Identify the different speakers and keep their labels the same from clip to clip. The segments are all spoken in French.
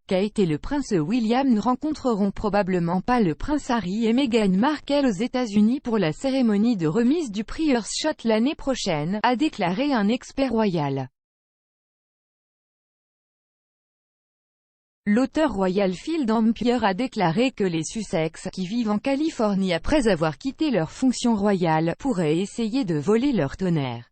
Speaker 1: Kate et le prince William ne rencontreront probablement pas le prince Harry et Meghan Markle aux États-Unis pour la cérémonie de remise du prix Earthshot l'année prochaine, a déclaré un expert royal. L'auteur royal Phil Dampier a déclaré que les Sussex, qui vivent en Californie après avoir quitté leur fonction royale, pourraient essayer de voler leur tonnerre.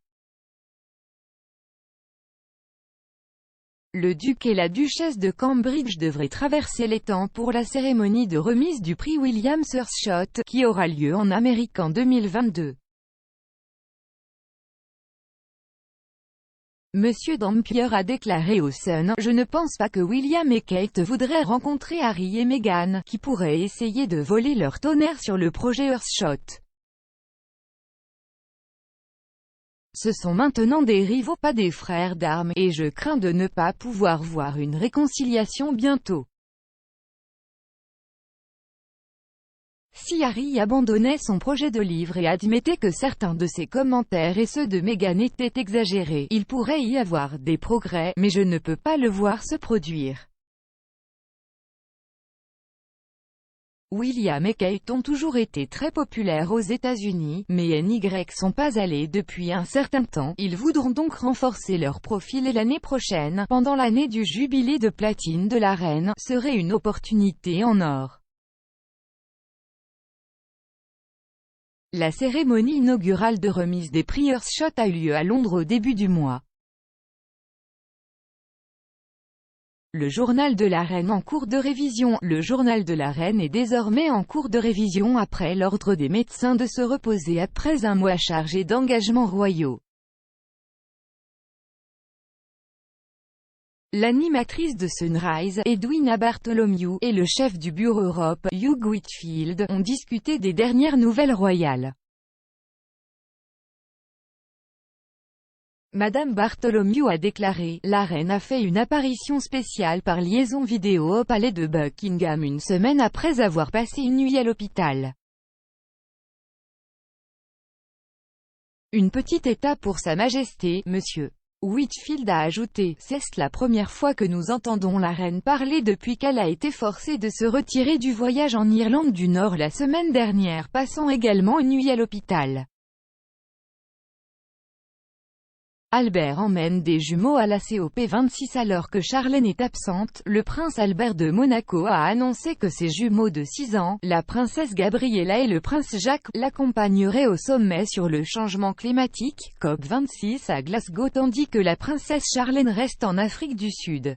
Speaker 1: Le duc et la duchesse de Cambridge devraient traverser l'étang pour la cérémonie de remise du prix William Earthshot, qui aura lieu en Amérique en 2022. Monsieur Dampier a déclaré au Sun: « Je ne pense pas que William et Kate voudraient rencontrer Harry et Meghan, qui pourraient essayer de voler leur tonnerre sur le projet Earthshot. Ce sont maintenant des rivaux, pas des frères d'armes, et je crains de ne pas pouvoir voir une réconciliation bientôt. » Si Harry abandonnait son projet de livre et admettait que certains de ses commentaires et ceux de Meghan étaient exagérés, il pourrait y avoir des progrès, mais je ne peux pas le voir se produire. William et Kate ont toujours été très populaires aux États-Unis, mais NY sont pas allés depuis un certain temps. Ils voudront donc renforcer leur profil et l'année prochaine, pendant l'année du jubilé de platine de la reine, serait une opportunité en or. La cérémonie inaugurale de remise des prix Earthshot a eu lieu à Londres au début du mois. Le journal de la reine en cours de révision. Le journal de la reine est désormais en cours de révision après l'ordre des médecins de se reposer après un mois chargé d'engagements royaux. L'animatrice de Sunrise, Edwina Bartholomew, et le chef du bureau Europe, Hugh Whitfield, ont discuté des dernières nouvelles royales. Madame Bartholomew a déclaré: « La reine a fait une apparition spéciale par liaison vidéo au palais de Buckingham une semaine après avoir passé une nuit à l'hôpital. Une petite étape pour Sa Majesté, monsieur. » Whitfield a ajouté: « C'est la première fois que nous entendons la reine parler depuis qu'elle a été forcée de se retirer du voyage en Irlande du Nord la semaine dernière, passant également une nuit à l'hôpital. » Albert emmène des jumeaux à la COP26 alors que Charlène est absente. Le prince Albert de Monaco a annoncé que ses jumeaux de 6 ans, la princesse Gabriella et le prince Jacques, l'accompagneraient au sommet sur le changement climatique, COP26 à Glasgow, tandis que la princesse Charlène reste en Afrique du Sud.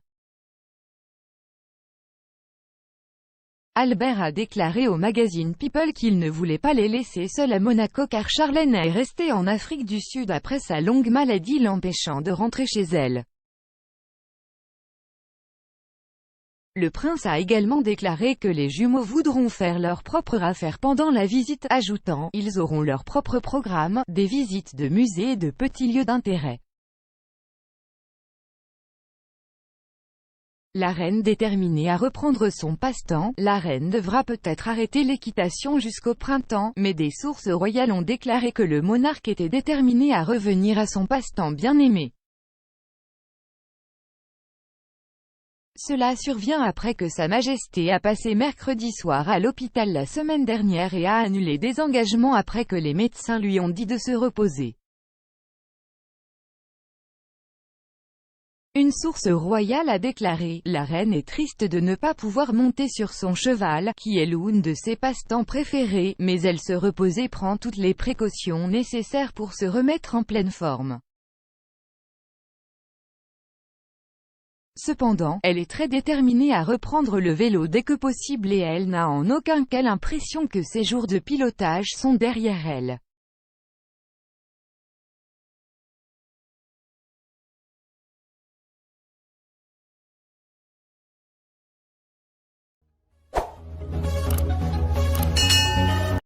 Speaker 1: Albert a déclaré au magazine People qu'il ne voulait pas les laisser seuls à Monaco car Charlène est restée en Afrique du Sud après sa longue maladie l'empêchant de rentrer chez elle. Le prince a également déclaré que les jumeaux voudront faire leur propre affaire pendant la visite, ajoutant: « Ils auront leur propre programme, des visites de musées et de petits lieux d'intérêt. » La reine déterminée à reprendre son passe-temps. La reine devra peut-être arrêter l'équitation jusqu'au printemps, mais des sources royales ont déclaré que le monarque était déterminé à revenir à son passe-temps bien-aimé. Cela survient après que Sa Majesté a passé mercredi soir à l'hôpital la semaine dernière et a annulé des engagements après que les médecins lui ont dit de se reposer. Une source royale a déclaré: « La reine est triste de ne pas pouvoir monter sur son cheval, qui est l'une de ses passe-temps préférés, mais elle se repose et prend toutes les précautions nécessaires pour se remettre en pleine forme. Cependant, elle est très déterminée à reprendre le vélo dès que possible et elle n'a en aucun cas l'impression que ses jours de pilotage sont derrière elle. »